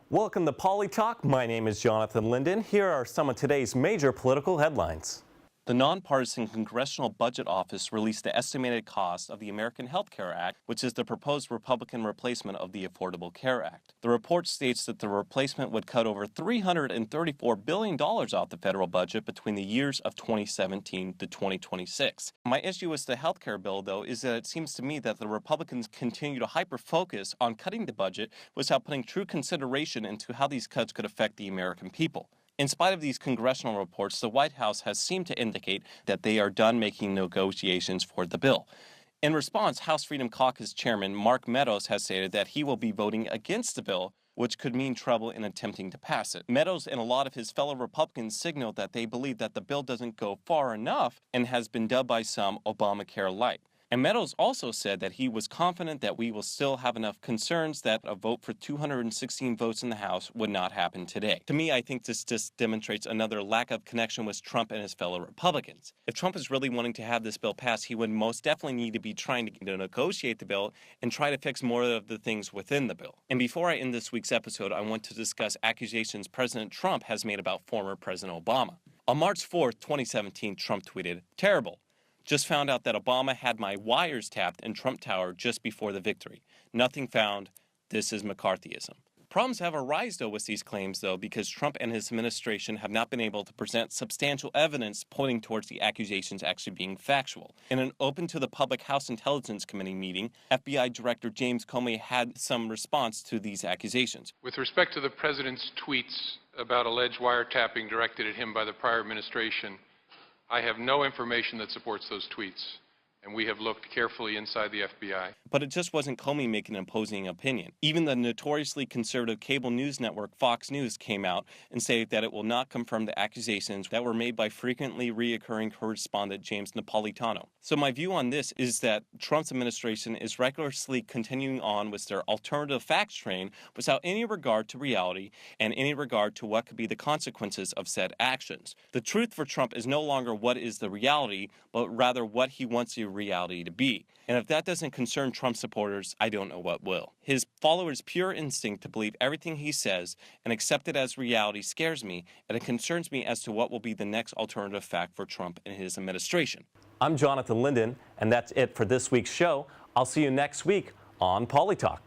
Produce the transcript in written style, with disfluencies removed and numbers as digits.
Welcome to Poli Talk. My name is Jonathan Linden. Here are some of today's major political headlines. The nonpartisan Congressional Budget Office released the estimated cost of the American Health Care Act, which is the proposed Republican replacement of the Affordable Care Act. The report states that the replacement would cut over $334 billion off the federal budget between the years of 2017 to 2026. My issue with the health care bill, though, is that it seems to me that the Republicans continue to hyper-focus on cutting the budget without putting true consideration into how these cuts could affect the American people. In spite of these congressional reports, the White House has seemed to indicate that they are done making negotiations for the bill. In response, House Freedom Caucus Chairman Mark Meadows has stated that he will be voting against the bill, which could mean trouble in attempting to pass it. Meadows and a lot of his fellow Republicans signaled that they believe that the bill doesn't go far enough and has been dubbed by some Obamacare light. And Meadows also said that he was confident that we will still have enough concerns that a vote for 216 votes in the House would not happen today. To me, I think this just demonstrates another lack of connection with Trump and his fellow Republicans. If Trump is really wanting to have this bill passed, he would most definitely need to be trying to negotiate the bill and try to fix more of the things within the bill. And before I end this week's episode, I want to discuss accusations President Trump has made about former President Obama. On March 4th, 2017, Trump tweeted, "Terrible. Just found out that Obama had my wires tapped in Trump Tower just before the victory. Nothing found. This is McCarthyism." Problems have arisen, though, with these claims, though, because Trump and his administration have not been able to present substantial evidence pointing towards the accusations actually being factual. In an open to the public House Intelligence Committee meeting, FBI Director James Comey had some response to these accusations. With respect to the president's tweets about alleged wiretapping directed at him by the prior administration, I have no information that supports those tweets, and we have looked carefully inside the FBI. But it just wasn't Comey making an opposing opinion. Even the notoriously conservative cable news network Fox News came out and stated that it will not confirm the accusations that were made by frequently reoccurring correspondent James Napolitano. So my view on this is that Trump's administration is recklessly continuing on with their alternative facts train without any regard to reality and any regard to what could be the consequences of said actions. The truth for Trump is no longer what is the reality, but rather what he wants the reality to be. And if that doesn't concern Trump supporters, I don't know what will. His followers' pure instinct to believe everything he says and accept it as reality scares me, and it concerns me as to what will be the next alternative fact for Trump and his administration. I'm Jonathan Linden, and that's it for this week's show. I'll see you next week on Poli Talk.